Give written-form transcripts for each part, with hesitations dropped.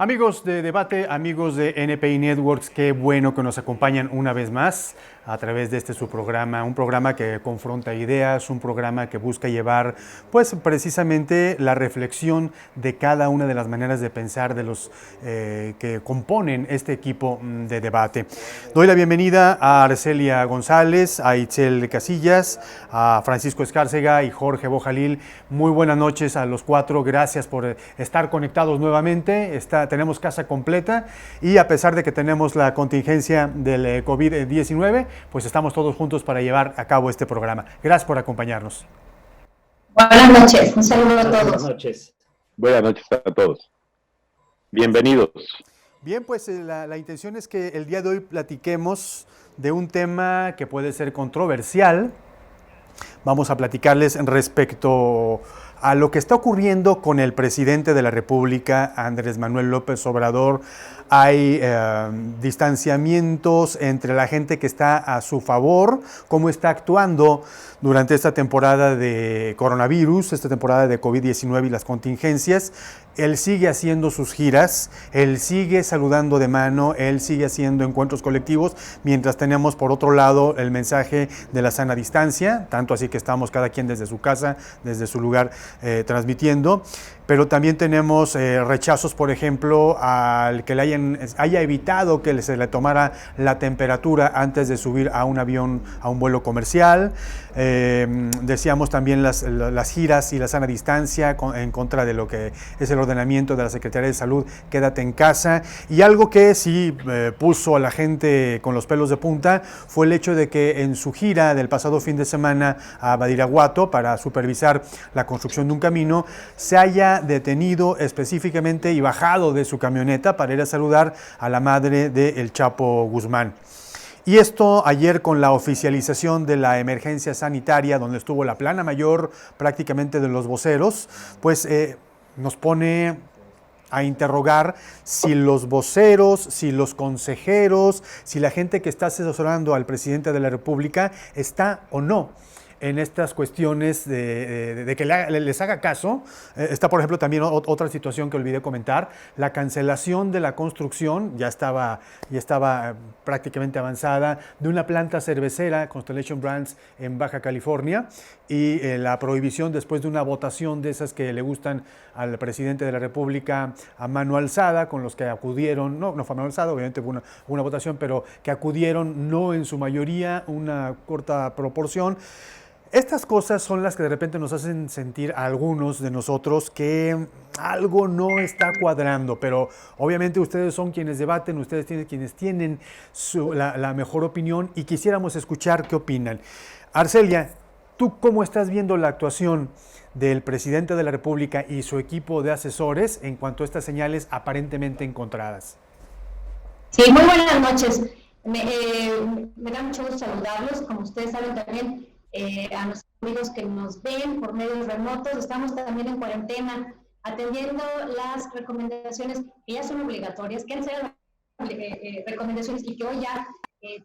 Amigos de debate, amigos de NPI Networks, qué bueno que nos acompañan una vez más a través de su programa, un programa que confronta ideas, un programa que busca llevar pues precisamente la reflexión de cada una de las maneras de pensar de los que componen este equipo de debate. Doy la bienvenida a Arcelia González, a Itzel Casillas, a Francisco Escárcega y Jorge Bojalil. Muy buenas noches a los cuatro, gracias por estar conectados nuevamente. Tenemos casa completa y a pesar de que tenemos la contingencia del COVID-19, pues estamos todos juntos para llevar a cabo este programa. Gracias por acompañarnos. Buenas noches, un saludo a todos. Buenas noches. Buenas noches a todos. Bienvenidos. Bien, pues la intención es que el día de hoy platiquemos de un tema que puede ser controversial. Vamos a platicarles respecto a lo que está ocurriendo con el presidente de la República, Andrés Manuel López Obrador. Hay distanciamientos entre la gente que está a su favor, cómo está actuando durante esta temporada de coronavirus, esta temporada de COVID-19 y las contingencias. Él sigue haciendo sus giras, él sigue saludando de mano, él sigue haciendo encuentros colectivos, mientras tenemos por otro lado el mensaje de la sana distancia, tanto así que estamos cada quien desde su casa, desde su lugar transmitiendo. Pero también tenemos rechazos, por ejemplo, al que haya evitado que se le tomara la temperatura antes de subir a un avión, a un vuelo comercial. Decíamos también las giras y la sana distancia en contra de lo que es el ordenamiento de la Secretaría de Salud, quédate en casa. Y algo que sí puso a la gente con los pelos de punta fue el hecho de que en su gira del pasado fin de semana a Badiraguato para supervisar la construcción de un camino, se haya detenido específicamente y bajado de su camioneta para ir a saludar a la madre de El Chapo Guzmán. Y esto ayer con la oficialización de la emergencia sanitaria, donde estuvo la plana mayor prácticamente de los voceros, pues nos pone a interrogar si los voceros, si los consejeros, si la gente que está asesorando al presidente de la República está o no en estas cuestiones de que les haga caso. Está, por ejemplo, también otra situación que olvidé comentar, la cancelación de la construcción, ya estaba prácticamente avanzada, de una planta cervecera, Constellation Brands, en Baja California, y la prohibición después de una votación de esas que le gustan al presidente de la República a mano alzada, con los que acudieron, no fue a mano alzada, obviamente fue una votación, pero que acudieron no en su mayoría, una corta proporción. Estas cosas son las que de repente nos hacen sentir a algunos de nosotros que algo no está cuadrando, pero obviamente ustedes son quienes debaten, ustedes quienes tienen la mejor opinión y quisiéramos escuchar qué opinan. Arcelia, ¿tú cómo estás viendo la actuación del presidente de la República y su equipo de asesores en cuanto a estas señales aparentemente encontradas? Sí, muy buenas noches. Me da mucho gusto saludarlos. Como ustedes saben también, a nuestros amigos que nos ven por medios remotos, estamos también en cuarentena, atendiendo las recomendaciones que ya son obligatorias, que han sido recomendaciones y que hoy ya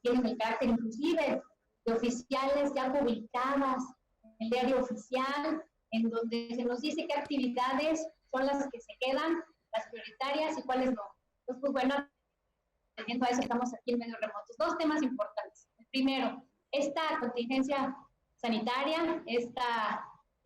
tienen el carácter inclusive de oficiales ya publicadas en el diario oficial, en donde se nos dice qué actividades son las que se quedan, las prioritarias y cuáles no. Entonces, pues bueno, atendiendo a eso estamos aquí en medios remotos. Dos temas importantes. El primero, esta contingencia sanitaria,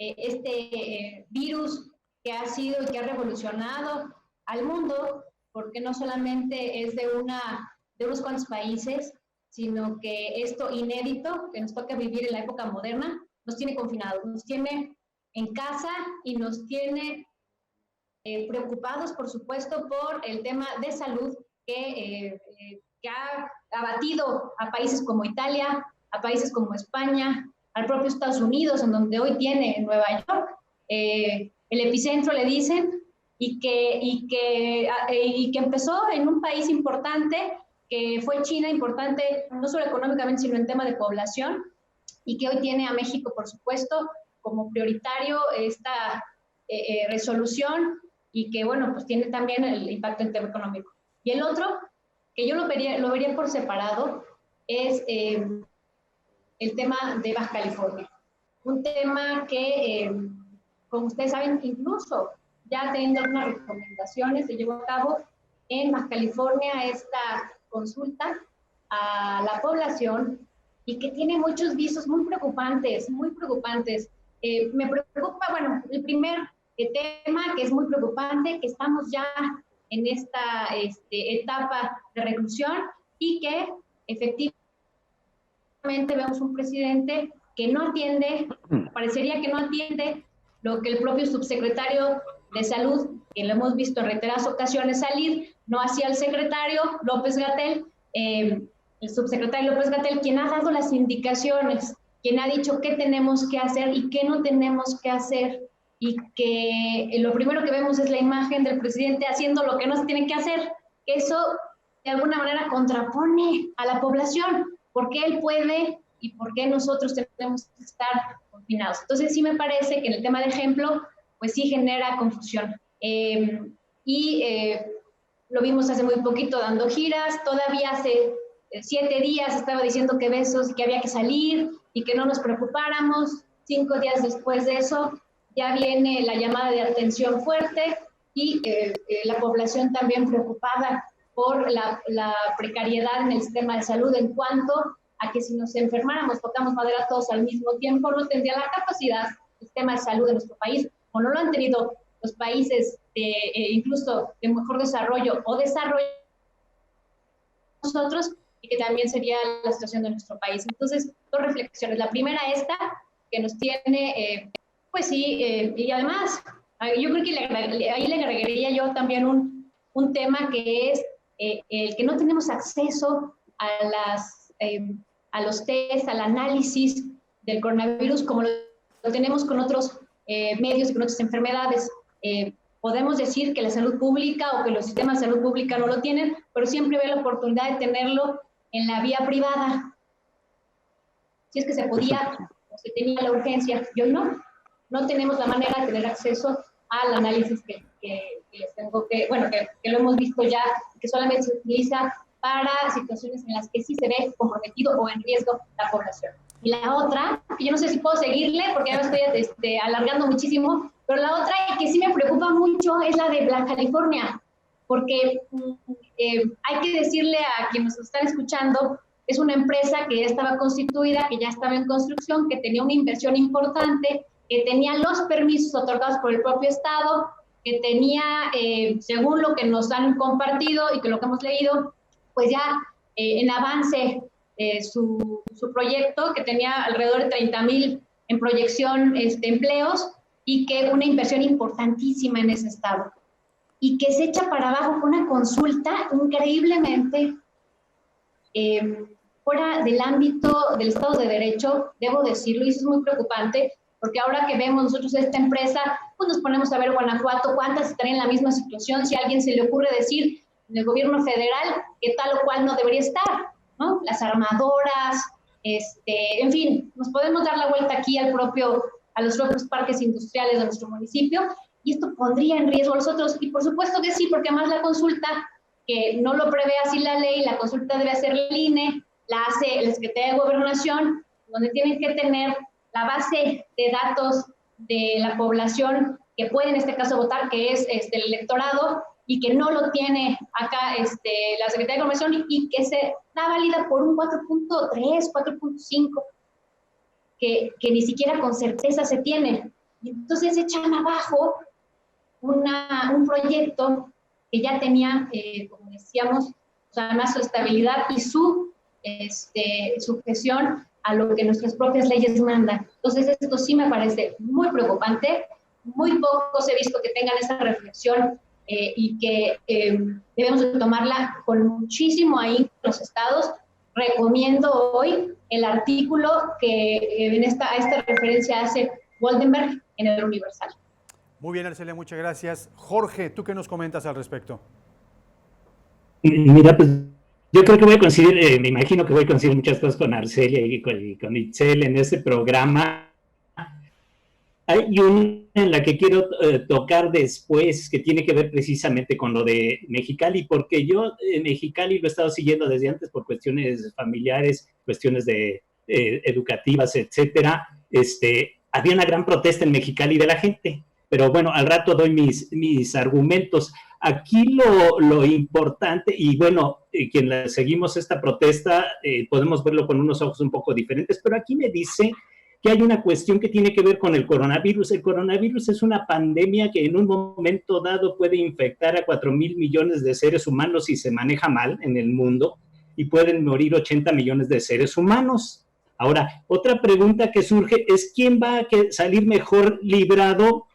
este virus que ha sido y que ha revolucionado al mundo, porque no solamente es de unos cuantos países, sino que esto inédito que nos toca vivir en la época moderna, nos tiene confinados, nos tiene en casa y nos tiene preocupados, por supuesto, por el tema de salud que ha abatido a países como Italia, a países como España, al propio Estados Unidos, en donde hoy tiene Nueva York, el epicentro le dicen, y que empezó en un país importante, que fue China, importante no solo económicamente, sino en tema de población, y que hoy tiene a México, por supuesto, como prioritario esta resolución, y que, bueno, pues tiene también el impacto en tema económico. Y el otro, que yo lo vería por separado, es el tema de Baja California. Un tema que, como ustedes saben, incluso ya teniendo algunas recomendaciones, se llevó a cabo en Baja California esta consulta a la población y que tiene muchos visos muy preocupantes, muy preocupantes. Me preocupa, bueno, el primer tema que es muy preocupante, que estamos ya en esta etapa de reclusión y que efectivamente vemos un presidente que no atiende, parecería que no atiende lo que el propio subsecretario de Salud, que lo hemos visto en reiteradas ocasiones salir, no hacía el secretario López-Gatell, el subsecretario López-Gatell, quien ha dado las indicaciones, quien ha dicho qué tenemos que hacer y qué no tenemos que hacer, y que lo primero que vemos es la imagen del presidente haciendo lo que no se tiene que hacer. Eso de alguna manera contrapone a la población, porque él puede y por qué nosotros tenemos que estar confinados. Entonces sí me parece que en el tema de ejemplo, pues sí genera confusión. Lo vimos hace muy poquito dando giras, todavía hace 7 días estaba diciendo que besos y que había que salir y que no nos preocupáramos. 5 días después de eso ya viene la llamada de atención fuerte y la población también preocupada por la precariedad en el sistema de salud en cuanto a que si nos enfermáramos, tocamos madera todos al mismo tiempo, no tendría la capacidad el sistema de salud de nuestro país, o no lo han tenido los países incluso de mejor desarrollo o desarrollo nosotros, y que también sería la situación de nuestro país. Entonces, 2 reflexiones. La primera, esta, que nos tiene, pues sí, y además, yo creo que ahí le agregaría yo también un tema que es el que no tenemos acceso a los test, al análisis del coronavirus como lo tenemos con otros medios y con otras enfermedades. Podemos decir que la salud pública o que los sistemas de salud pública no lo tienen, pero siempre ve la oportunidad de tenerlo en la vía privada. Si es que se podía o se tenía la urgencia, y hoy no tenemos la manera de tener acceso al análisis que les tengo que lo hemos visto ya, que solamente se utiliza para situaciones en las que sí se ve comprometido o en riesgo la población. Y la otra, que yo no sé si puedo seguirle, porque ya me estoy alargando muchísimo, pero la otra que sí me preocupa mucho es la de Baja California, porque hay que decirle a quienes nos están escuchando, es una empresa que ya estaba constituida, que ya estaba en construcción, que tenía una inversión importante, que tenía los permisos otorgados por el propio Estado, que tenía, según lo que nos han compartido y que lo que hemos leído, pues ya en avance su proyecto, que tenía alrededor de 30,000 en proyección empleos, y que una inversión importantísima en ese estado, y que se echa para abajo con una consulta increíblemente fuera del ámbito del Estado de Derecho, debo decirlo, y eso es muy preocupante, porque ahora que vemos nosotros esta empresa, pues nos ponemos a ver Guanajuato, cuántas estarían en la misma situación, si a alguien se le ocurre decir en el gobierno federal que tal o cual no debería estar, ¿no? Las armadoras, en fin, nos podemos dar la vuelta aquí a los propios parques industriales de nuestro municipio, y esto pondría en riesgo a los otros, y por supuesto que sí, porque además la consulta, que no lo prevé así la ley, la consulta debe hacer el INE, la hace la Secretaría de Gobernación, donde tienen que tener la base de datos de la población que puede en este caso votar, que es el electorado, y que no lo tiene acá la Secretaría de Gobernación, y que se da válida por un 4.3, 4.5, que ni siquiera con certeza se tiene. Y entonces echan abajo un proyecto que ya tenía, como decíamos, además su estabilidad y su sujeción a lo que nuestras propias leyes mandan. Entonces esto sí me parece muy preocupante. Muy pocos he visto que tengan esta reflexión y que debemos de tomarla con muchísimo ahí los estados. Recomiendo hoy el artículo que a esta referencia hace Goldenberg en el Universal. Muy bien, Arcelia, muchas gracias. Jorge, ¿tú qué nos comentas al respecto? Mira, pues yo creo que voy a coincidir, me imagino que voy a coincidir muchas cosas con Arcelia y con Itzel en este programa. Hay una en la que quiero tocar después, que tiene que ver precisamente con lo de Mexicali, porque yo Mexicali lo he estado siguiendo desde antes por cuestiones familiares, cuestiones educativas, etcétera. Había una gran protesta en Mexicali de la gente, pero bueno, al rato doy mis argumentos. Aquí lo importante, y bueno, quien seguimos esta protesta, podemos verlo con unos ojos un poco diferentes, pero aquí me dice que hay una cuestión que tiene que ver con el coronavirus. El coronavirus es una pandemia que en un momento dado puede infectar a 4,000 millones de seres humanos si se maneja mal en el mundo, y pueden morir 80 millones de seres humanos. Ahora, otra pregunta que surge es ¿quién va a salir mejor librado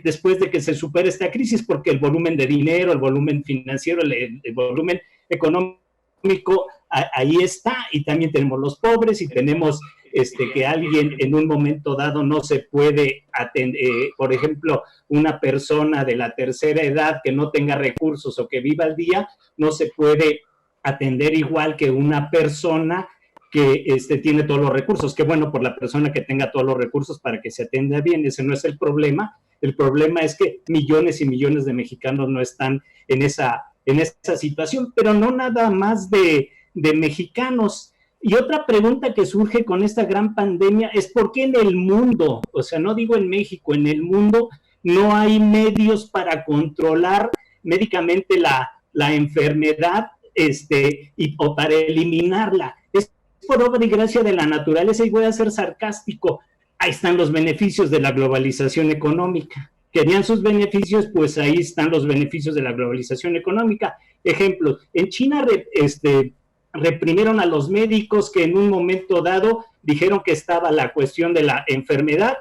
después de que se supere esta crisis? Porque el volumen de dinero, el volumen financiero, el volumen económico, ahí está, y también tenemos los pobres, y tenemos que alguien en un momento dado no se puede atender, por ejemplo, una persona de la tercera edad que no tenga recursos o que viva al día, no se puede atender igual que una persona que tiene todos los recursos. Qué bueno por la persona que tenga todos los recursos para que se atienda bien, ese no es el problema. El problema es que millones y millones de mexicanos no están en esa situación, pero no nada más de mexicanos. Y otra pregunta que surge con esta gran pandemia es ¿por qué en el mundo, o sea, no digo en México, en el mundo no hay medios para controlar médicamente la enfermedad o para eliminarla? Es por obra y gracia de la naturaleza, y voy a ser sarcástico. Ahí están los beneficios de la globalización económica. ¿Querían sus beneficios? Pues ahí están los beneficios de la globalización económica. Ejemplo, en China reprimieron a los médicos que en un momento dado dijeron que estaba la cuestión de la enfermedad,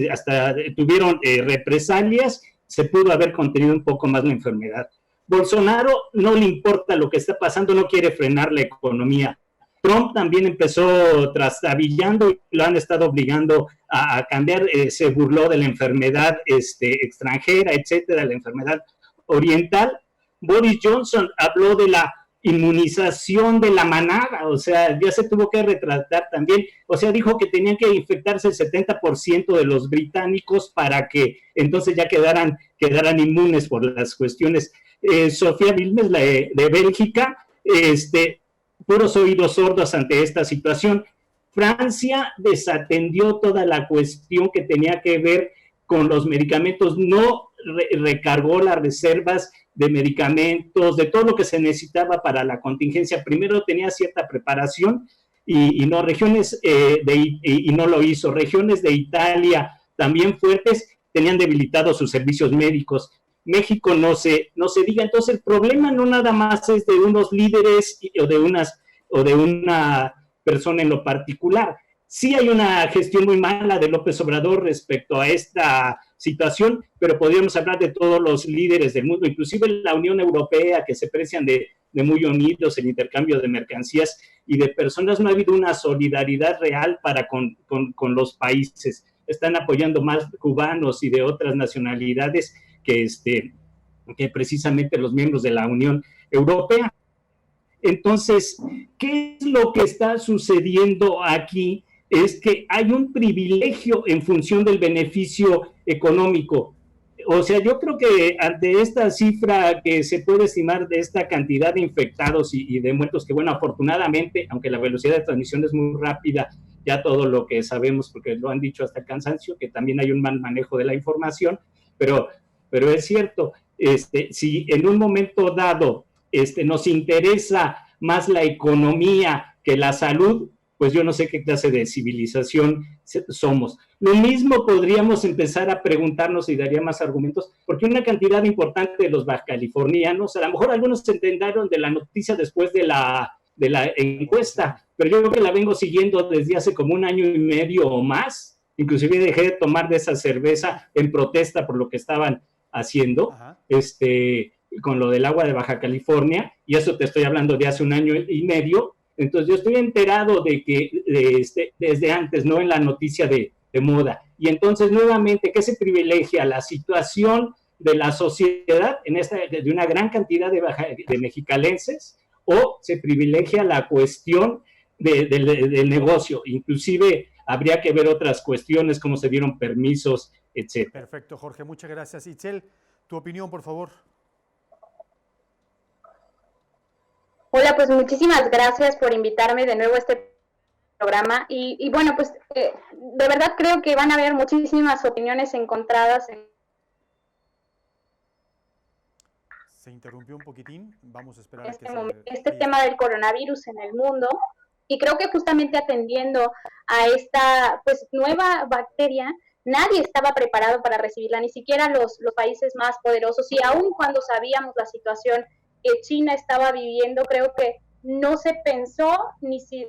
hasta tuvieron represalias, se pudo haber contenido un poco más la enfermedad. Bolsonaro no le importa lo que está pasando, no quiere frenar la economía. Trump también empezó trastabillando y lo han estado obligando a cambiar, se burló de la enfermedad extranjera, etcétera, la enfermedad oriental. Boris Johnson habló de la inmunización de la manada, o sea, ya se tuvo que retratar también, o sea, dijo que tenían que infectarse el 70% de los británicos para que entonces ya quedaran inmunes por las cuestiones. Sofía Wilmes, la de Bélgica, puros oídos sordos ante esta situación. Francia desatendió toda la cuestión que tenía que ver con los medicamentos, no recargó las reservas de medicamentos, de todo lo que se necesitaba para la contingencia. Primero tenía cierta preparación y no lo hizo. Regiones de Italia también fuertes tenían debilitados sus servicios médicos. México no se diga. Entonces el problema no nada más es de unos líderes o de una persona en lo particular. Sí hay una gestión muy mala de López Obrador respecto a esta situación, pero podríamos hablar de todos los líderes del mundo, inclusive la Unión Europea, que se precian de muy unidos en intercambio de mercancías y de personas. No ha habido una solidaridad real para con los países. Están apoyando más cubanos y de otras nacionalidades que precisamente los miembros de la Unión Europea. Entonces, ¿qué es lo que está sucediendo aquí? Es que hay un privilegio en función del beneficio económico. O sea, yo creo que ante esta cifra que se puede estimar de esta cantidad de infectados y de muertos, que bueno, afortunadamente, aunque la velocidad de transmisión es muy rápida, ya todo lo que sabemos, porque lo han dicho hasta cansancio, que también hay un mal manejo de la información, pero es cierto, si en un momento dado nos interesa más la economía que la salud, pues yo no sé qué clase de civilización somos. Lo mismo podríamos empezar a preguntarnos, y daría más argumentos, porque una cantidad importante de los bajacalifornianos, a lo mejor algunos se enteraron de la noticia después de la encuesta, pero yo creo que la vengo siguiendo desde hace como 1 año y medio o más. Inclusive dejé de tomar de esa cerveza en protesta por lo que estaban haciendo, con lo del agua de Baja California, y eso te estoy hablando de hace 1 año y medio. Entonces yo estoy enterado de que desde antes, no en la noticia de moda. Y entonces nuevamente, ¿qué se privilegia? La situación de la sociedad de una gran cantidad de mexicalenses, o se privilegia la cuestión del negocio. Inclusive habría que ver otras cuestiones, como se dieron permisos, etc. Perfecto, Jorge, muchas gracias. Itzel, tu opinión, por favor. Hola, pues muchísimas gracias por invitarme de nuevo a este programa. Y bueno, pues de verdad creo que van a haber muchísimas opiniones encontradas Se interrumpió un poquitín, vamos a esperar a que este tema del coronavirus en el mundo, y creo que justamente atendiendo a esta pues nueva bacteria, nadie estaba preparado para recibirla, ni siquiera los países más poderosos, y aun cuando sabíamos la situación que China estaba viviendo, creo que no se pensó ni si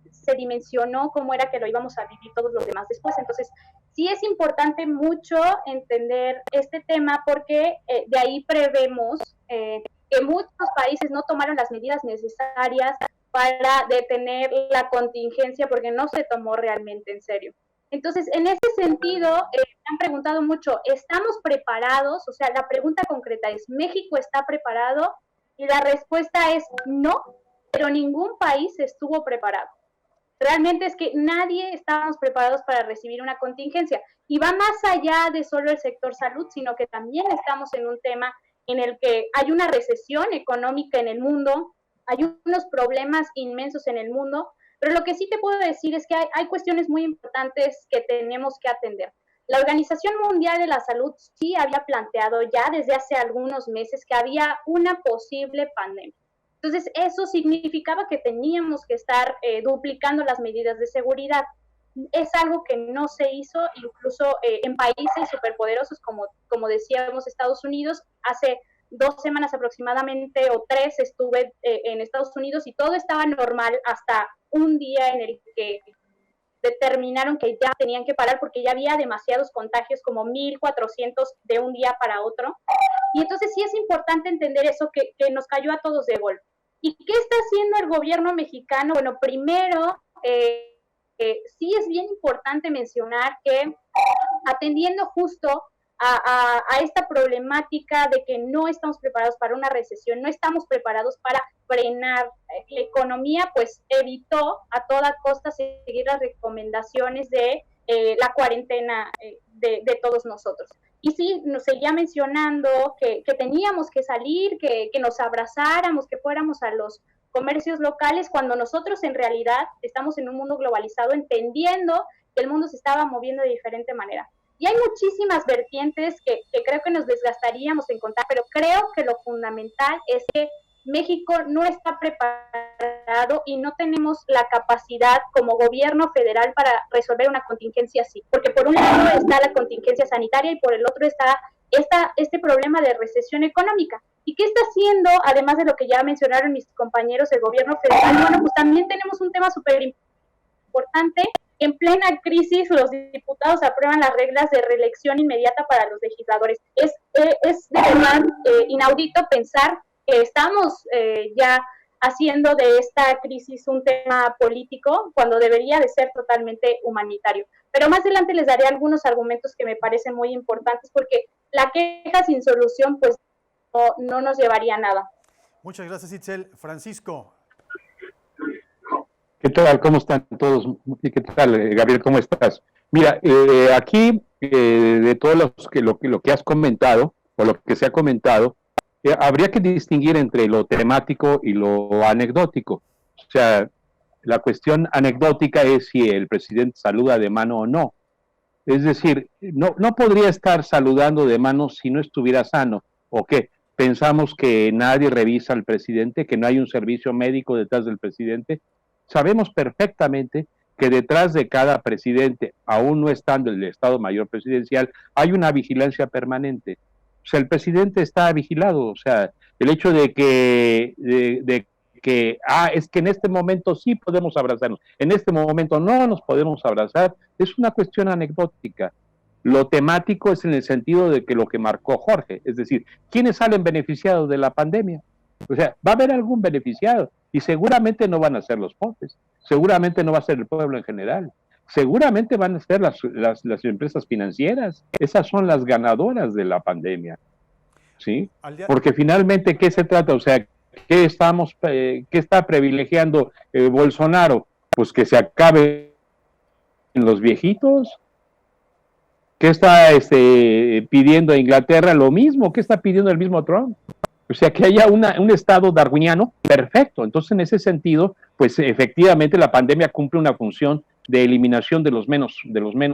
se dimensionó cómo era que lo íbamos a vivir todos los demás después. Entonces, sí es importante mucho entender este tema porque de ahí prevemos que muchos países no tomaron las medidas necesarias para detener la contingencia porque no se tomó realmente en serio. Entonces, en ese sentido, me han preguntado mucho, ¿estamos preparados? O sea, la pregunta concreta es, ¿México está preparado? Y la respuesta es no, pero ningún país estuvo preparado. Realmente es que nadie estábamos preparados para recibir una contingencia. Y va más allá de solo el sector salud, sino que también estamos en un tema en el que hay una recesión económica en el mundo, hay unos problemas inmensos en el mundo, pero lo que sí te puedo decir es que hay cuestiones muy importantes que tenemos que atender. La Organización Mundial de la Salud sí había planteado ya desde hace algunos meses que había una posible pandemia. Entonces, eso significaba que teníamos que estar duplicando las medidas de seguridad. Es algo que no se hizo, incluso en países superpoderosos, como decíamos, Estados Unidos. Hace 2 semanas aproximadamente, o 3, estuve en Estados Unidos y todo estaba normal hasta un día en el que determinaron que ya tenían que parar porque ya había demasiados contagios, como 1,400 de un día para otro. Y entonces sí es importante entender eso que nos cayó a todos de golpe. ¿Y qué está haciendo el gobierno mexicano? Bueno, primero, sí es bien importante mencionar que atendiendo justo a esta problemática de que no estamos preparados para una recesión, no estamos preparados para frenar la economía, pues evitó a toda costa seguir las recomendaciones de la cuarentena de todos nosotros. Y sí, nos seguía mencionando que teníamos que salir, que nos abrazáramos, que fuéramos a los comercios locales, cuando nosotros en realidad estamos en un mundo globalizado, entendiendo que el mundo se estaba moviendo de diferente manera. Y hay muchísimas vertientes que creo que nos desgastaríamos en contar, pero creo que lo fundamental es que México no está preparado y no tenemos la capacidad como gobierno federal para resolver una contingencia así. Porque por un lado está la contingencia sanitaria y por el otro está este problema de recesión económica. ¿Y qué está haciendo, además de lo que ya mencionaron mis compañeros del gobierno federal? Bueno, pues también tenemos un tema súper importante. En plena crisis, los diputados aprueban las reglas de reelección inmediata para los legisladores. Es de verdad inaudito pensar que estamos ya haciendo de esta crisis un tema político cuando debería de ser totalmente humanitario. Pero más adelante les daré algunos argumentos que me parecen muy importantes porque la queja sin solución pues no nos llevaría a nada. Muchas gracias, Itzel. Francisco. ¿Qué tal? ¿Cómo están todos? ¿Qué tal, Gabriel? ¿Cómo estás? Mira, aquí de todo lo que has comentado, o lo que se ha comentado, habría que distinguir entre lo temático y lo anecdótico. O sea, la cuestión anecdótica es si el presidente saluda de mano o no. Es decir, no podría estar saludando de mano si no estuviera sano. ¿O qué? Pensamos que nadie revisa al presidente, que no hay un servicio médico detrás del presidente. Sabemos perfectamente que detrás de cada presidente, aún no estando el Estado Mayor Presidencial, hay una vigilancia permanente. O sea, el presidente está vigilado. O sea, el hecho de que es que en este momento sí podemos abrazarnos, en este momento no nos podemos abrazar, es una cuestión anecdótica. Lo temático es en el sentido de que lo que marcó Jorge, es decir, ¿quiénes salen beneficiados de la pandemia? O sea, va a haber algún beneficiado y seguramente no van a ser los pobres, seguramente no va a ser el pueblo en general, seguramente van a ser las empresas financieras, esas son las ganadoras de la pandemia, ¿sí? Porque finalmente, ¿qué se trata? O sea, ¿qué está privilegiando Bolsonaro? Pues que se acabe en los viejitos. ¿Qué está pidiendo Inglaterra? Lo mismo. ¿Qué está pidiendo el mismo Trump? O sea, que haya un estado darwiniano perfecto. Entonces, en ese sentido, pues efectivamente la pandemia cumple una función de eliminación de los menos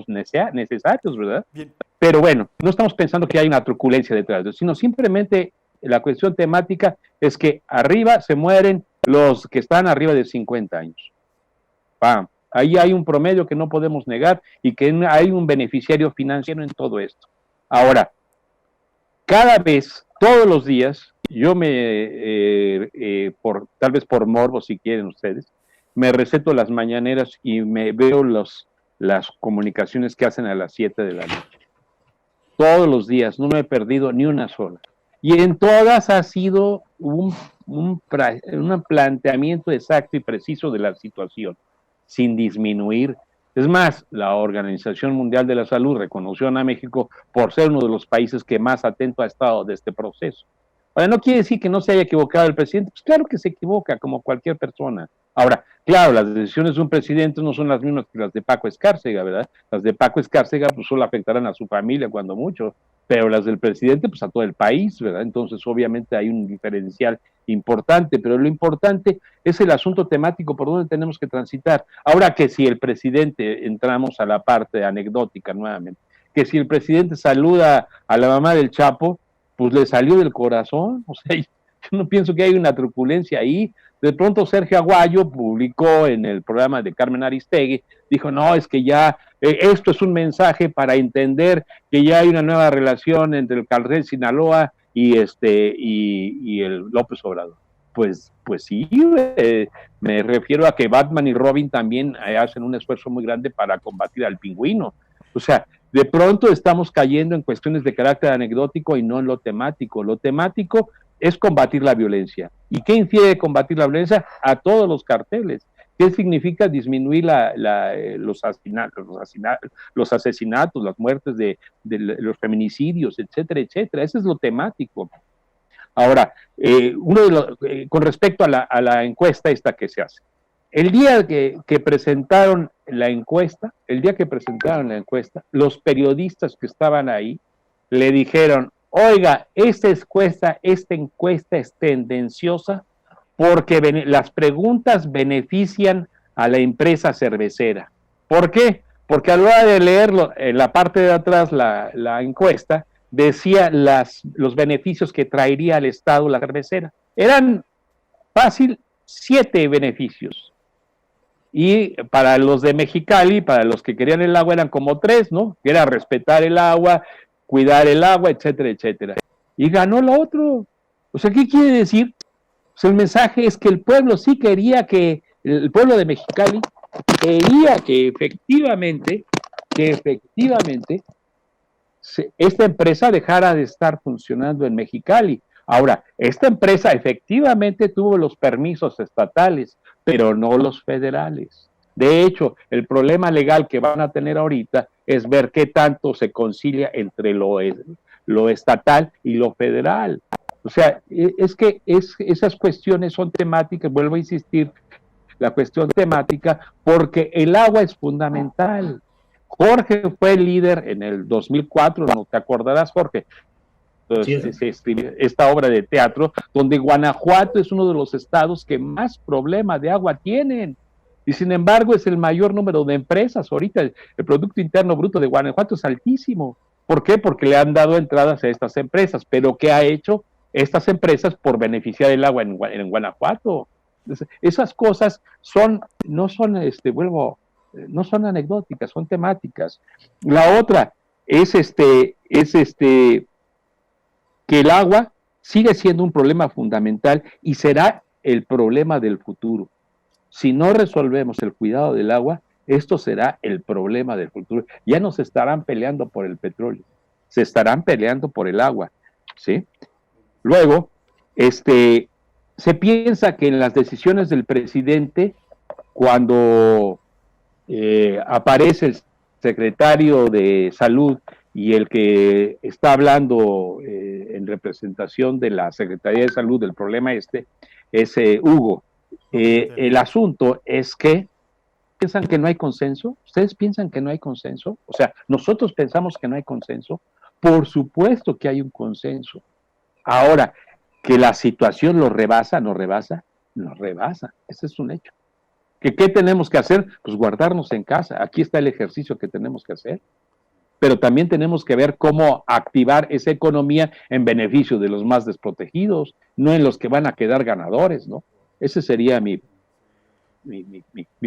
necesarios, ¿verdad? Bien. Pero bueno, no estamos pensando que hay una truculencia detrás, sino simplemente la cuestión temática es que arriba se mueren los que están arriba de 50 años. ¡Pam! Ahí hay un promedio que no podemos negar y que hay un beneficiario financiero en todo esto. Ahora, cada vez, todos los días, yo tal vez por morbo, si quieren ustedes, me receto las mañaneras y me veo las comunicaciones que hacen a las 7 de la noche. Todos los días, no me he perdido ni una sola. Y en todas ha sido un planteamiento exacto y preciso de la situación, sin disminuir. Es más, la Organización Mundial de la Salud reconoció a México por ser uno de los países que más atento ha estado de este proceso. Ahora, no quiere decir que no se haya equivocado el presidente, pues claro que se equivoca, como cualquier persona. Ahora, claro, las decisiones de un presidente no son las mismas que las de Paco Escárcega, ¿verdad? Las de Paco Escárcega pues solo afectarán a su familia cuando mucho, pero las del presidente pues a todo el país, ¿verdad? Entonces obviamente hay un diferencial importante, pero lo importante es el asunto temático por donde tenemos que transitar. Ahora que si el presidente, entramos a la parte anecdótica nuevamente, que si el presidente saluda a la mamá del Chapo, pues le salió del corazón, o sea, yo no pienso que hay una truculencia ahí. De pronto Sergio Aguayo publicó en el programa de Carmen Aristegui, dijo, no, es que ya, esto es un mensaje para entender que ya hay una nueva relación entre el Cartel Sinaloa y el López Obrador. Pues sí, me refiero a que Batman y Robin también hacen un esfuerzo muy grande para combatir al pingüino. O sea, de pronto estamos cayendo en cuestiones de carácter anecdótico y no en lo temático. Lo temático es combatir la violencia. ¿Y qué infiere combatir la violencia? A todos los carteles. ¿Qué significa disminuir los asesinatos, las muertes de los feminicidios, etcétera, etcétera? Ese es lo temático. Ahora, con respecto a la encuesta esta que se hace, el día que presentaron la encuesta, los periodistas que estaban ahí le dijeron, oiga, esta encuesta es tendenciosa porque las preguntas benefician a la empresa cervecera. ¿Por qué? Porque a la hora de leerlo, en la parte de atrás, la encuesta, decía los beneficios que traería al Estado la cervecera. Eran fácil 7 beneficios. Y para los de Mexicali, para los que querían el agua, eran como 3, ¿no? Que era respetar el agua, cuidar el agua, etcétera, etcétera. Y ganó lo otro. O sea, ¿qué quiere decir? Pues el mensaje es que el pueblo sí quería el pueblo de Mexicali quería que efectivamente esta empresa dejara de estar funcionando en Mexicali. Ahora, esta empresa efectivamente tuvo los permisos estatales, pero no los federales. De hecho, el problema legal que van a tener ahorita es ver qué tanto se concilia entre lo estatal y lo federal. O sea, es que esas cuestiones son temáticas, vuelvo a insistir, la cuestión temática, porque el agua es fundamental. Jorge fue el líder en el 2004, ¿no te acordarás, Jorge? Entonces, se escribió esta obra de teatro, donde Guanajuato es uno de los estados que más problema de agua tienen. Y sin embargo, es el mayor número de empresas. Ahorita el Producto Interno Bruto de Guanajuato es altísimo. ¿Por qué? Porque le han dado entradas a estas empresas. Pero ¿qué ha hecho estas empresas por beneficiar el agua en Guanajuato? Esas cosas no son anecdóticas, son temáticas. La otra es que el agua sigue siendo un problema fundamental y será el problema del futuro. Si no resolvemos el cuidado del agua, esto será el problema del futuro. Ya no se estarán peleando por el petróleo, se estarán peleando por el agua, ¿sí? Luego, se piensa que en las decisiones del presidente, cuando aparece el secretario de Salud y el que está hablando en representación de la Secretaría de Salud del problema es Hugo. El asunto es que piensan que no hay consenso. ¿Ustedes piensan que no hay consenso? O sea, nosotros pensamos que no hay consenso. Por supuesto que hay un consenso. Ahora, que la situación nos rebasa. Ese es un hecho. ¿Qué tenemos que hacer? Pues guardarnos en casa. Aquí está el ejercicio que tenemos que hacer. pero también tenemos que ver cómo activar esa economía en beneficio de los más desprotegidos, no en los que van a quedar ganadores, ¿no? Ese sería mi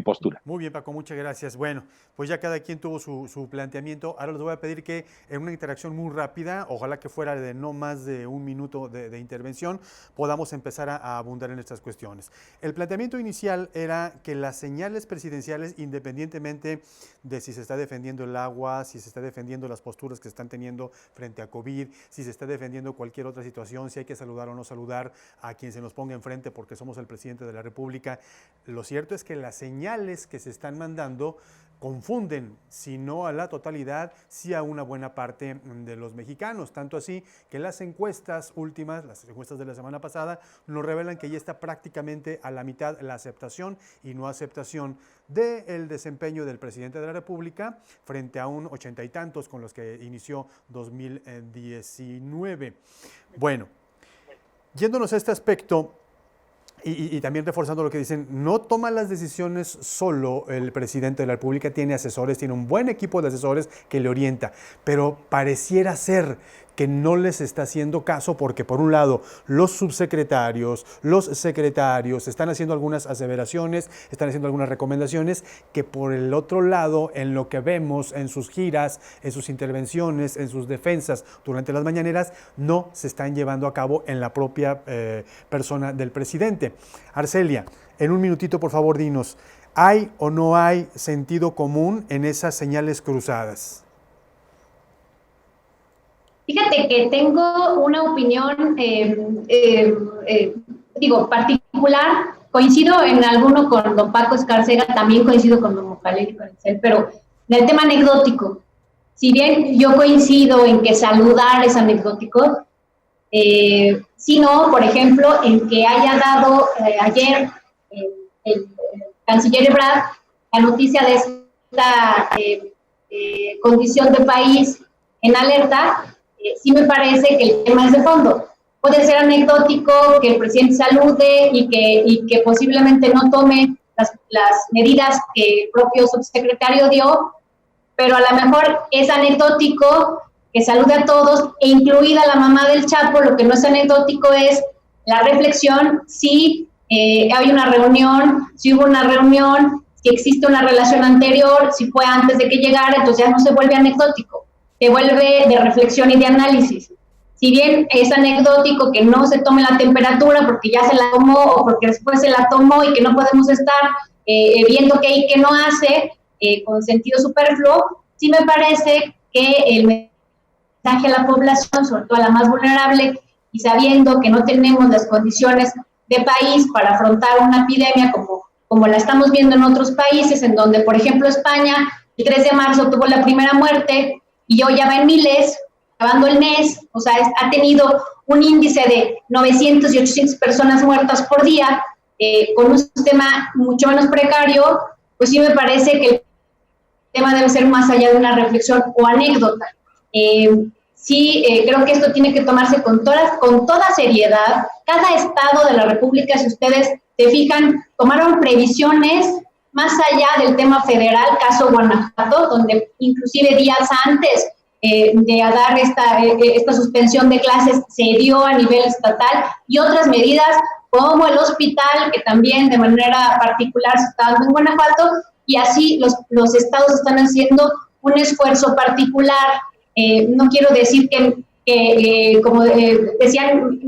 postura. Muy bien, Paco, muchas gracias. Bueno, pues ya cada quien tuvo su planteamiento. Ahora les voy a pedir que en una interacción muy rápida, ojalá que fuera de no más de un minuto de intervención, podamos empezar a abundar en estas cuestiones. El planteamiento inicial era que las señales presidenciales, independientemente de si se está defendiendo el agua, si se está defendiendo las posturas que se están teniendo frente a COVID, si se está defendiendo cualquier otra situación, si hay que saludar o no saludar a quien se nos ponga enfrente porque somos el presidente de la República, lo cierto es que las señales que se están mandando confunden, si no a la totalidad, sí a una buena parte de los mexicanos. Tanto así que las encuestas últimas, las encuestas de la semana pasada, nos revelan que ya está prácticamente a la mitad la aceptación y no aceptación del desempeño del presidente de la República frente a un 80 y tantos con los que inició 2019. Bueno, yéndonos a este aspecto, y también reforzando lo que dicen, no toma las decisiones solo el presidente de la República, tiene asesores, tiene un buen equipo de asesores que le orienta, pero pareciera ser que no les está haciendo caso porque, por un lado, los subsecretarios, los secretarios están haciendo algunas aseveraciones, están haciendo algunas recomendaciones que, por el otro lado, en lo que vemos en sus giras, en sus intervenciones, en sus defensas durante las mañaneras, no se están llevando a cabo en la propia persona del presidente. Arcelia, en un minutito, por favor, dinos, ¿hay o no hay sentido común en esas señales cruzadas? Fíjate que tengo una opinión, particular. Coincido en alguno con don Paco Escárcega, también coincido con don Mocalel y con Itzel, pero en el tema anecdótico, si bien yo coincido en que saludar es anecdótico, sino, por ejemplo, en que haya dado ayer el canciller Ebrard la noticia de esta condición de país en alerta. Sí me parece que el tema es de fondo. Puede ser anecdótico que el presidente salude y que posiblemente no tome las medidas que el propio subsecretario dio, pero a lo mejor es anecdótico que salude a todos, e incluida la mamá del Chapo. Lo que no es anecdótico es la reflexión si hay una reunión, si hubo una reunión, si existe una relación anterior, si fue antes de que llegara, entonces ya no se vuelve anecdótico. Se vuelve de reflexión y de análisis. Si bien es anecdótico que no se tome la temperatura porque ya se la tomó o porque después se la tomó y que no podemos estar viendo qué y qué no hace con sentido superfluo, sí me parece que el mensaje a la población, sobre todo a la más vulnerable, y sabiendo que no tenemos las condiciones de país para afrontar una epidemia como la estamos viendo en otros países, en donde, por ejemplo, España, el 3 de marzo tuvo la primera muerte, y hoy ya va en miles, acabando el mes, o sea, ha tenido un índice de 900 y 800 personas muertas por día, con un sistema mucho menos precario, pues sí me parece que el tema debe ser más allá de una reflexión o anécdota. Creo que esto tiene que tomarse con toda seriedad. Cada estado de la República, si ustedes se fijan, tomaron previsiones más allá del tema federal, caso Guanajuato, donde inclusive días antes de dar esta suspensión de clases se dio a nivel estatal, y otras medidas como el hospital, que también de manera particular se está dando en Guanajuato, y así los estados están haciendo un esfuerzo particular. No quiero decir que como decían,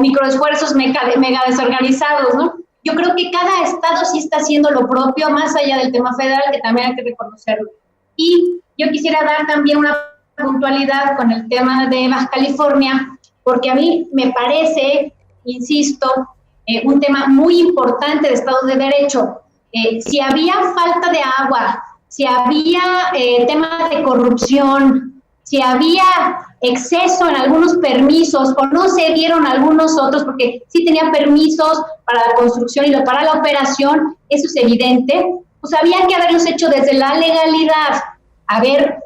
microesfuerzos mega desorganizados, ¿no? Yo creo que cada estado sí está haciendo lo propio, más allá del tema federal, que también hay que reconocerlo. Y yo quisiera dar también una puntualidad con el tema de Baja California, porque a mí me parece, insisto, un tema muy importante de Estado de Derecho. Si había falta de agua, si había temas de corrupción, si había exceso en algunos permisos o no se dieron algunos otros, porque sí tenía permisos para la construcción y para la operación, eso es evidente, pues había que haberlos hecho desde la legalidad, haber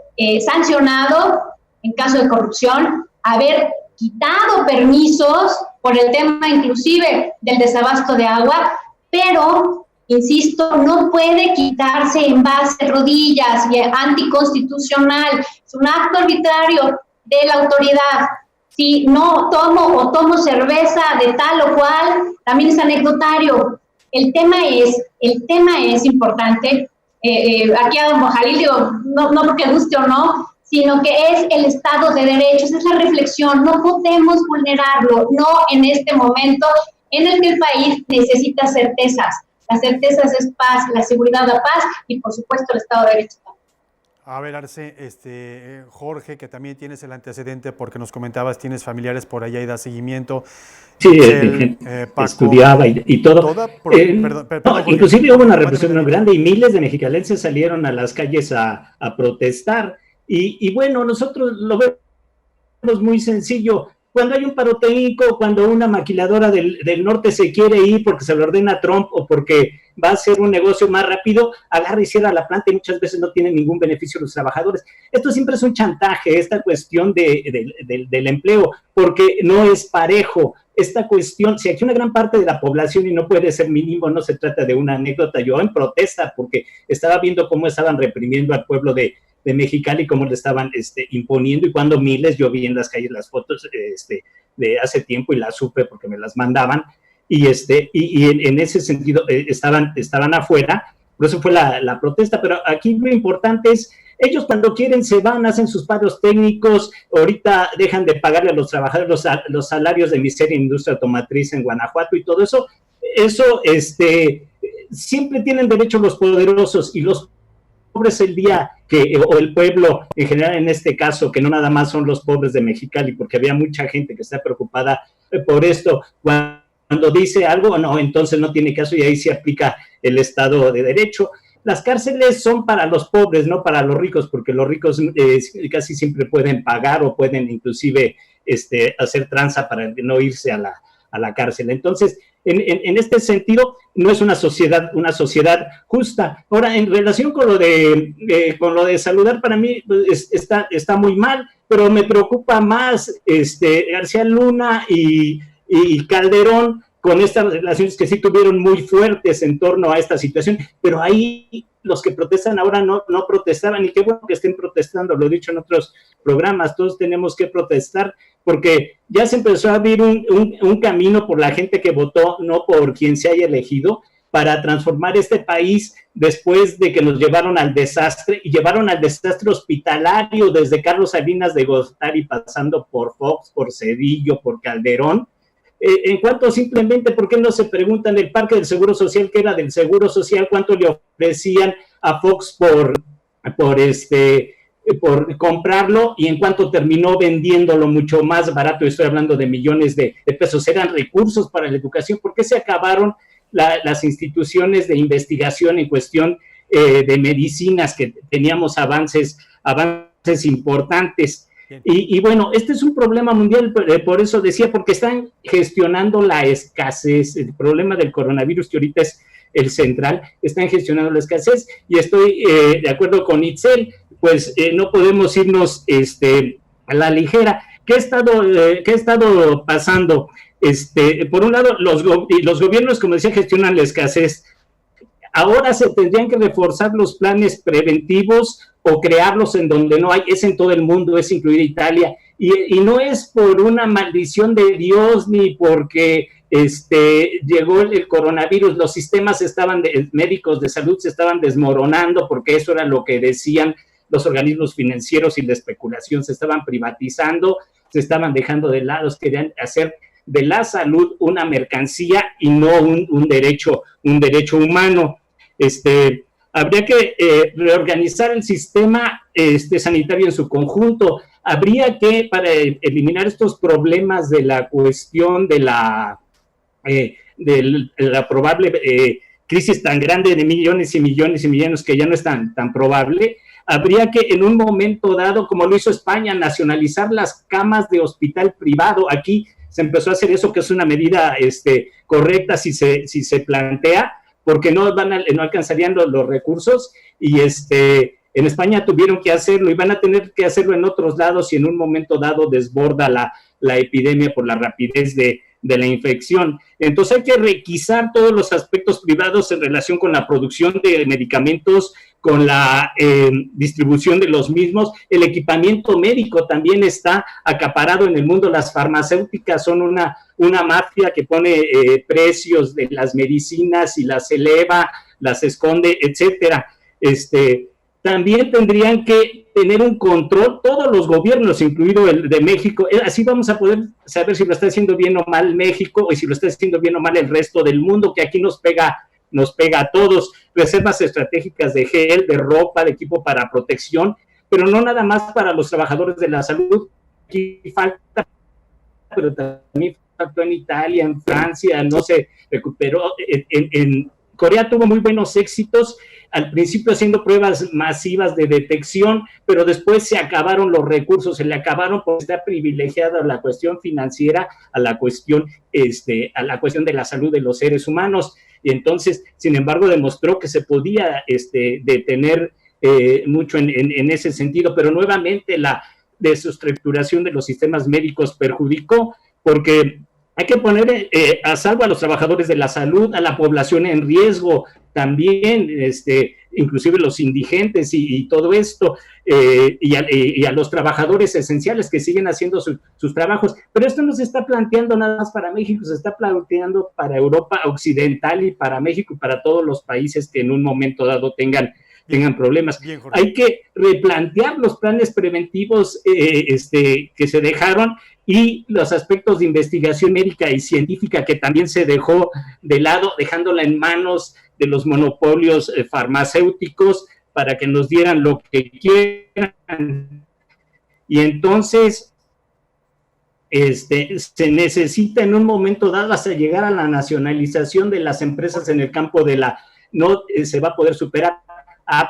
sancionado en caso de corrupción, haber quitado permisos por el tema inclusive del desabasto de agua, pero insisto, no puede quitarse en base a rodillas y anticonstitucional. Es un acto arbitrario de la autoridad. Si no tomo cerveza de tal o cual, también es anecdotario. El tema es importante. Aquí a don Bojalil digo, no porque guste o no, sino que es el Estado de Derecho, esa es la reflexión, no podemos vulnerarlo, no en este momento en el que el país necesita certezas. Las certezas es paz, la seguridad da paz y por supuesto el Estado de Derecho también. A ver, Arce, Jorge, que también tienes el antecedente porque nos comentabas, tienes familiares por allá y da seguimiento. Sí, Paco, estudiaba y todo. Perdón, inclusive hubo una represión muy grande y miles de mexicalenses salieron a las calles a protestar. Y bueno, nosotros lo vemos muy sencillo. Cuando hay un paro técnico, cuando una maquiladora del norte se quiere ir porque se lo ordena Trump o porque va a hacer un negocio más rápido, agarra y cierra la planta y muchas veces no tiene ningún beneficio los trabajadores. Esto siempre es un chantaje, esta cuestión del empleo, porque no es parejo. Esta cuestión, si aquí una gran parte de la población, y no puede ser mínimo, no se trata de una anécdota, yo en protesta, porque estaba viendo cómo estaban reprimiendo al pueblo de Mexicali, cómo le estaban imponiendo, y cuando miles, yo vi en las calles las fotos de hace tiempo y las supe porque me las mandaban, y en ese sentido estaban afuera, por eso fue la protesta, pero aquí lo importante es, ellos cuando quieren se van, hacen sus paros técnicos, ahorita dejan de pagarle a los trabajadores los salarios de miseria en industria automotriz en Guanajuato y todo eso siempre tienen derecho los poderosos y los pobres el día o el pueblo en general en este caso, que no nada más son los pobres de Mexicali, porque había mucha gente que está preocupada por esto, cuando dice algo, no, entonces no tiene caso y ahí se aplica el Estado de Derecho. Las cárceles son para los pobres, no para los ricos, porque los ricos casi siempre pueden pagar o pueden inclusive hacer tranza para no irse a la cárcel. Entonces, en este sentido, no es una sociedad justa. Ahora, en relación con lo de saludar, para mí pues, está muy mal, pero me preocupa más García Luna y Calderón con estas relaciones que sí tuvieron muy fuertes en torno a esta situación, pero ahí los que protestan ahora no protestaban, y qué bueno que estén protestando, lo he dicho en otros programas, todos tenemos que protestar, porque ya se empezó a abrir un camino por la gente que votó, no por quien se haya elegido, para transformar este país después de que nos llevaron al desastre, y llevaron al desastre hospitalario desde Carlos Salinas de Gortari, pasando por Fox, por Cedillo, por Calderón. En cuanto simplemente, ¿por qué no se preguntan el Parque del Seguro Social, que era del Seguro Social, cuánto le ofrecían a Fox por comprarlo y en cuanto terminó vendiéndolo mucho más barato? Estoy hablando de millones de pesos, eran recursos para la educación. ¿Por qué se acabaron las instituciones de investigación en cuestión de medicinas, que teníamos avances importantes? Y bueno, este es un problema mundial, por eso decía, porque están gestionando la escasez, el problema del coronavirus, que ahorita es el central, están gestionando la escasez, y estoy de acuerdo con Itzel, pues no podemos irnos a la ligera. ¿Qué ha estado pasando? Por un lado, los gobiernos, como decía, gestionan la escasez. Ahora se tendrían que reforzar los planes preventivos o crearlos en donde no hay, es en todo el mundo, es incluir Italia, y no es por una maldición de Dios ni porque llegó el coronavirus, los sistemas médicos de salud se estaban desmoronando, porque eso era lo que decían los organismos financieros, y la especulación se estaban privatizando, se estaban dejando de lado, querían hacer de la salud una mercancía y no un derecho humano. Habría que reorganizar el sistema sanitario en su conjunto. Habría que, para eliminar estos problemas de la cuestión de la probable crisis tan grande de millones y millones y millones, que ya no es tan probable, habría que en un momento dado, como lo hizo España, nacionalizar las camas de hospital privado. Aquí se empezó a hacer eso, que es una medida correcta si se plantea, porque no alcanzarían los recursos, y en España tuvieron que hacerlo, y van a tener que hacerlo en otros lados, y en un momento dado desborda la epidemia por la rapidez de de la infección. Entonces hay que requisar todos los aspectos privados en relación con la producción de medicamentos, con la distribución de los mismos. El equipamiento médico también está acaparado en el mundo. Las farmacéuticas son una mafia que pone precios de las medicinas y las eleva, las esconde, etcétera. También tendrían que tener un control, todos los gobiernos, incluido el de México. Así vamos a poder saber si lo está haciendo bien o mal México, y si lo está haciendo bien o mal el resto del mundo, que aquí nos pega a todos. Reservas estratégicas de gel, de ropa, de equipo para protección, pero no nada más para los trabajadores de la salud. Aquí falta, pero también faltó en Italia, en Francia, no se recuperó. En Corea tuvo muy buenos éxitos, al principio haciendo pruebas masivas de detección, pero después se acabaron los recursos, se le acabaron porque está privilegiada la cuestión financiera a la cuestión de la salud de los seres humanos. Y entonces, sin embargo, demostró que se podía detener mucho en ese sentido, pero nuevamente la desestructuración de los sistemas médicos perjudicó, porque hay que poner a salvo a los trabajadores de la salud, a la población en riesgo también, inclusive los indigentes y todo esto, y a los trabajadores esenciales que siguen haciendo sus trabajos. Pero esto no se está planteando nada más para México, se está planteando para Europa Occidental y para México y para todos los países que en un momento dado tengan problemas. Bien, hay que replantear los planes preventivos que se dejaron, y los aspectos de investigación médica y científica que también se dejó de lado, dejándola en manos de los monopolios farmacéuticos para que nos dieran lo que quieran. Y entonces se necesita en un momento dado hasta llegar a la nacionalización de las empresas en el campo de no se va a poder superar.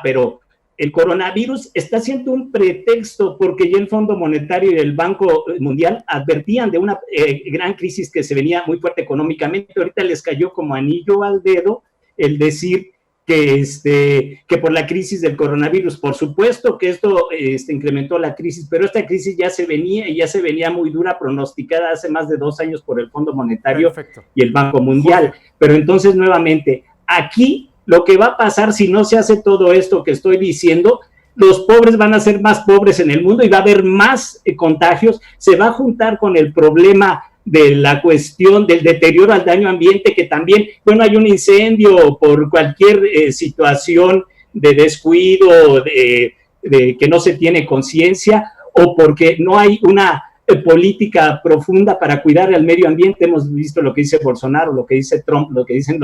Pero el coronavirus está siendo un pretexto, porque ya el Fondo Monetario y el Banco Mundial advertían de una gran crisis que se venía muy fuerte económicamente. Ahorita les cayó como anillo al dedo el decir que por la crisis del coronavirus. Por supuesto que esto incrementó la crisis, pero esta crisis ya se venía muy dura, pronosticada hace más de 2 años por el Fondo Monetario. Perfecto. Y el Banco Mundial. Pero entonces, nuevamente, aquí lo que va a pasar si no se hace todo esto que estoy diciendo, los pobres van a ser más pobres en el mundo y va a haber más contagios. Se va a juntar con el problema de la cuestión del deterioro al daño ambiente, que también, hay un incendio por cualquier situación de descuido, de que no se tiene conciencia, o porque no hay una política profunda para cuidar al medio ambiente. Hemos visto lo que dice Bolsonaro, lo que dice Trump, lo que dicen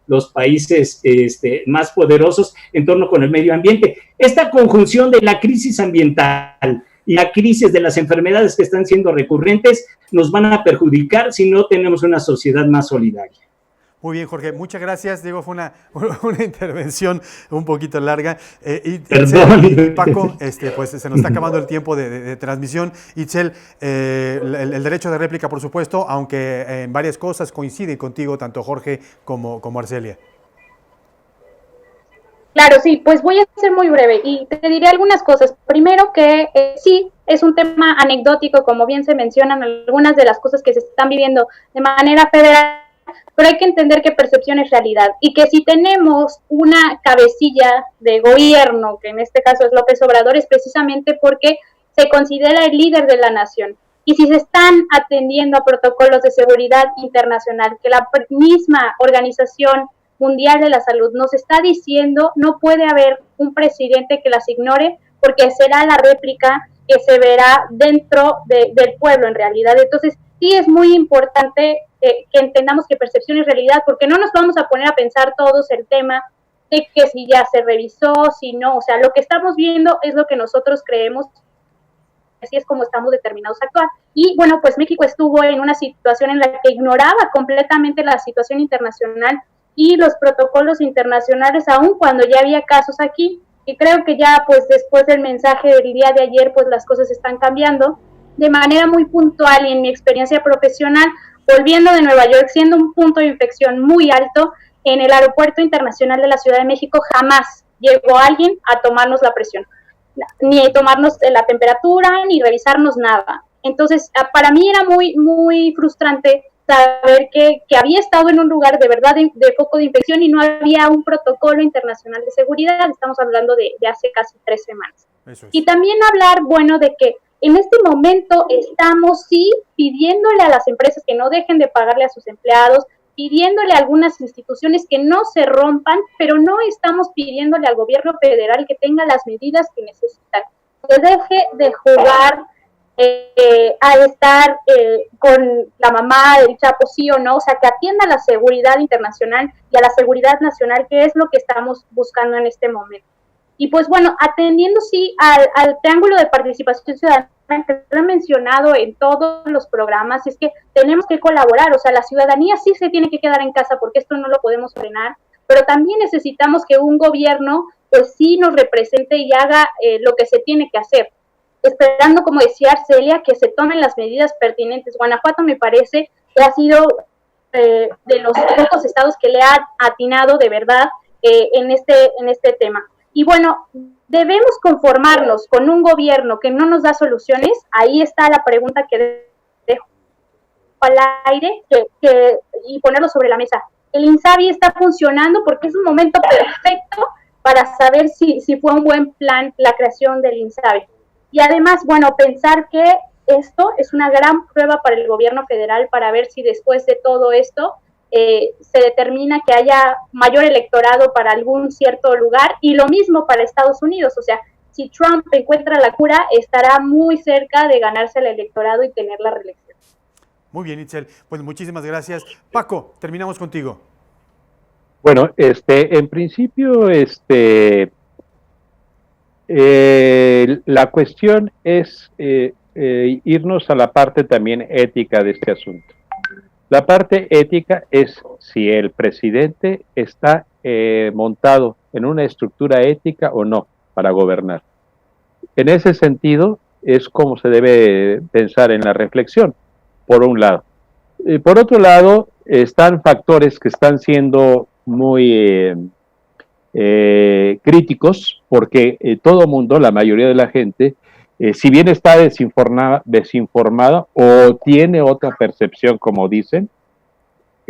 los países más poderosos en torno con el medio ambiente. Esta conjunción de la crisis ambiental y la crisis de las enfermedades que están siendo recurrentes nos van a perjudicar si no tenemos una sociedad más solidaria. Muy bien, Jorge, muchas gracias. Diego, fue una intervención un poquito larga. Perdón. Y Paco, pues se nos está acabando el tiempo de transmisión. Itzel, el derecho de réplica, por supuesto, aunque en varias cosas coincide contigo tanto Jorge como Arcelia. Claro, sí, pues voy a ser muy breve y te diré algunas cosas. Primero que sí, es un tema anecdótico, como bien se mencionan algunas de las cosas que se están viviendo de manera federal, pero hay que entender que percepción es realidad, y que si tenemos una cabecilla de gobierno, que en este caso es López Obrador, es precisamente porque se considera el líder de la nación. Y si se están atendiendo a protocolos de seguridad internacional que la misma Organización Mundial de la Salud nos está diciendo, no puede haber un presidente que las ignore, porque será la réplica que se verá dentro del pueblo en realidad. Entonces, sí es muy importante que entendamos que percepción es realidad, porque no nos vamos a poner a pensar todos el tema de que si ya se revisó, si no, o sea, lo que estamos viendo es lo que nosotros creemos, así es como estamos determinados a actuar. Y bueno, pues México estuvo en una situación en la que ignoraba completamente la situación internacional y los protocolos internacionales, aun cuando ya había casos aquí, y creo que ya pues después del mensaje del día de ayer, pues las cosas están cambiando de manera muy puntual. Y en mi experiencia profesional, volviendo de Nueva York, siendo un punto de infección muy alto, en el Aeropuerto Internacional de la Ciudad de México jamás llegó alguien a tomarnos la presión, ni tomarnos la temperatura, ni revisarnos nada. Entonces, para mí era muy, muy frustrante saber que había estado en un lugar de verdad de foco de infección y no había un protocolo internacional de seguridad. Estamos hablando de hace casi 3 semanas. Eso es. Y también hablar, bueno, de que en este momento estamos sí pidiéndole a las empresas que no dejen de pagarle a sus empleados, pidiéndole a algunas instituciones que no se rompan, pero no estamos pidiéndole al gobierno federal que tenga las medidas que necesitan, que deje de jugar a estar con la mamá del Chapo, sí o no, o sea, que atienda a la seguridad internacional y a la seguridad nacional, que es lo que estamos buscando en este momento. Y pues bueno, atendiendo sí al triángulo de participación ciudadana que lo he mencionado en todos los programas, es que tenemos que colaborar, o sea, la ciudadanía sí se tiene que quedar en casa porque esto no lo podemos frenar, pero también necesitamos que un gobierno pues sí nos represente y haga lo que se tiene que hacer, esperando, como decía Arcelia, que se tomen las medidas pertinentes. Guanajuato me parece que ha sido de los pocos estados que le ha atinado de verdad en este tema. Y bueno, debemos conformarnos con un gobierno que no nos da soluciones. Ahí está la pregunta que dejo al aire y ponerlo sobre la mesa. El INSABI está funcionando porque es un momento perfecto para saber si fue un buen plan la creación del INSABI. Y además, bueno, pensar que esto es una gran prueba para el gobierno federal para ver si después de todo esto se determina que haya mayor electorado para algún cierto lugar, y lo mismo para Estados Unidos. O sea, si Trump encuentra la cura, estará muy cerca de ganarse el electorado y tener la reelección. Muy bien, Itzel. Pues muchísimas gracias. Paco, terminamos contigo. Bueno, en principio, la cuestión es irnos a la parte también ética de este asunto. La parte ética es si el presidente está montado en una estructura ética o no para gobernar. En ese sentido es como se debe pensar en la reflexión, por un lado. Por otro lado, están factores que están siendo muy críticos, porque todo mundo, la mayoría de la gente, si bien está desinformada o tiene otra percepción, como dicen,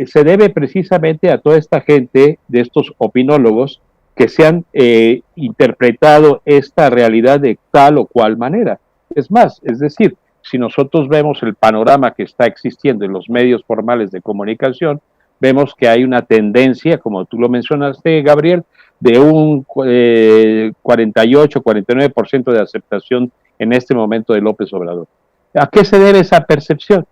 se debe precisamente a toda esta gente, de estos opinólogos, que se han interpretado esta realidad de tal o cual manera. Es más, es decir, si nosotros vemos el panorama que está existiendo en los medios formales de comunicación, vemos que hay una tendencia, como tú lo mencionaste, Gabriel, de un 48-49% de aceptación en este momento de López Obrador. ¿A qué se debe esa percepción?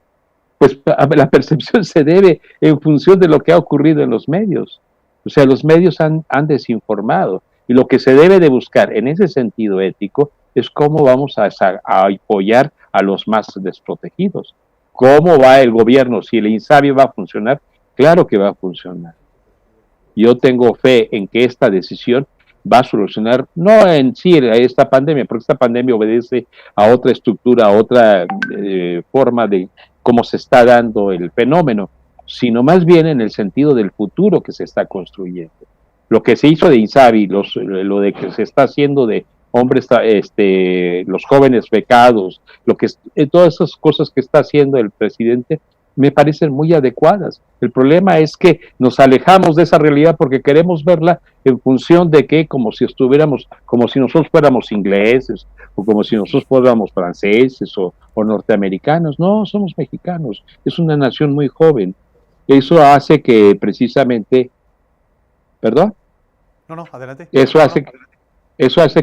Pues la percepción se debe en función de lo que ha ocurrido en los medios. O sea, los medios han desinformado, y lo que se debe de buscar en ese sentido ético es cómo vamos a apoyar a los más desprotegidos. ¿Cómo va el gobierno? Si el INSABI va a funcionar, claro que va a funcionar. Yo tengo fe en que esta decisión va a solucionar, no en sí esta pandemia, porque esta pandemia obedece a otra estructura, a otra forma de cómo se está dando el fenómeno, sino más bien en el sentido del futuro que se está construyendo. Lo que se hizo de INSABI, lo de que se está haciendo de hombres, los jóvenes becados, todas esas cosas que está haciendo el presidente, me parecen muy adecuadas. El problema es que nos alejamos de esa realidad porque queremos verla en función de que como si nosotros fuéramos ingleses, o como si nosotros fuéramos franceses o norteamericanos. No, somos mexicanos, es una nación muy joven. Eso hace que precisamente, ¿perdón? No, adelante. Eso hace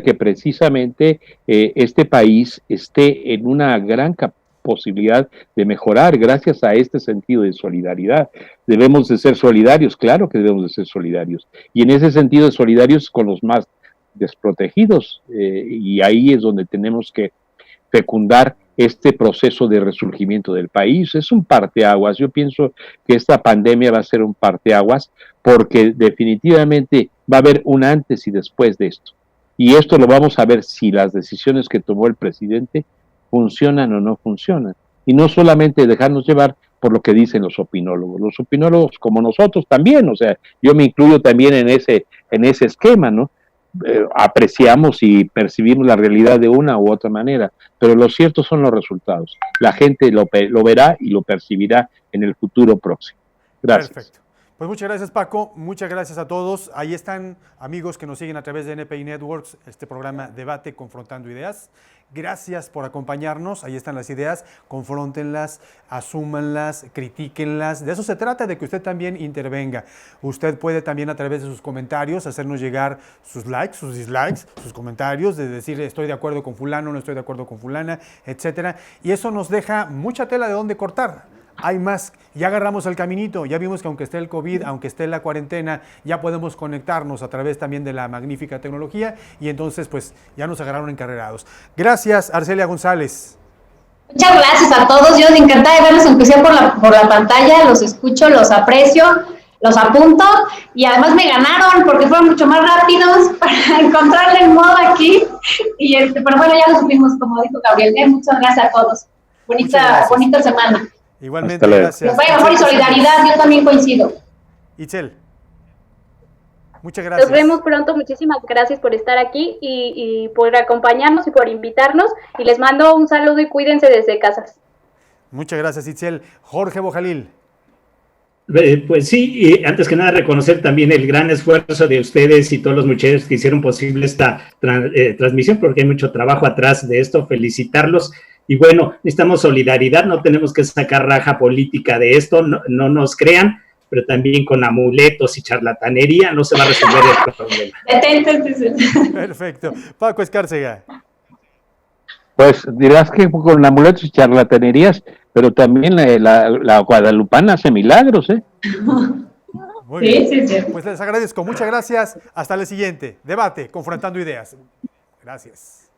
que precisamente este país esté en una gran posibilidad de mejorar gracias a este sentido de solidaridad. Debemos de ser solidarios, claro que debemos de ser solidarios, y en ese sentido de solidarios con los más desprotegidos, y ahí es donde tenemos que fecundar este proceso de resurgimiento del país. Es un parteaguas. Yo pienso que esta pandemia va a ser un parteaguas porque definitivamente va a haber un antes y después de esto. Y esto lo vamos a ver si las decisiones que tomó el presidente funcionan o no funcionan. Y no solamente dejarnos llevar por lo que dicen los opinólogos. Los opinólogos como nosotros también, o sea, yo me incluyo también en ese esquema, ¿no? apreciamos y percibimos la realidad de una u otra manera, pero lo cierto son los resultados. La gente lo verá y lo percibirá en el futuro próximo. Gracias. Perfecto. Pues muchas gracias, Paco, muchas gracias a todos. Ahí están, amigos que nos siguen a través de NPI Networks, este programa Debate Confrontando Ideas. Gracias por acompañarnos, ahí están las ideas, confróntenlas, asúmanlas, critíquenlas. De eso se trata, de que usted también intervenga. Usted puede también a través de sus comentarios hacernos llegar sus likes, sus dislikes, sus comentarios, de decir estoy de acuerdo con fulano, no estoy de acuerdo con fulana, etcétera. Y eso nos deja mucha tela de dónde cortar. Hay más, ya agarramos el caminito, ya vimos que aunque esté el COVID, aunque esté la cuarentena, ya podemos conectarnos a través también de la magnífica tecnología y entonces pues ya nos agarraron encarrerados. Gracias, Arcelia González. Muchas gracias a todos, yo encantada de verlos, aunque sea por la pantalla, los escucho, los aprecio, los apunto y además me ganaron porque fueron mucho más rápidos para encontrarle el modo aquí pero bueno, ya lo supimos, como dijo Gabriel. Muchas gracias a todos, bonita semana. Igualmente, gracias. Nos vaya mejor y solidaridad, yo también coincido. Itzel, muchas gracias. Nos vemos pronto, muchísimas gracias por estar aquí y por acompañarnos y por invitarnos. Y les mando un saludo y cuídense desde casas. Muchas gracias, Itzel. Jorge Bojalil. Pues sí, y antes que nada reconocer también el gran esfuerzo de ustedes y todos los muchachos que hicieron posible esta transmisión, porque hay mucho trabajo atrás de esto, felicitarlos. Y bueno, necesitamos solidaridad, no tenemos que sacar raja política de esto, no nos crean, pero también con amuletos y charlatanería no se va a resolver el problema. Perfecto. Paco Escárcega. Pues dirás que con amuletos y charlatanerías, pero también la guadalupana hace milagros, ¿eh? Muy bien. Sí. Pues les agradezco, muchas gracias. Hasta el siguiente debate, confrontando ideas. Gracias.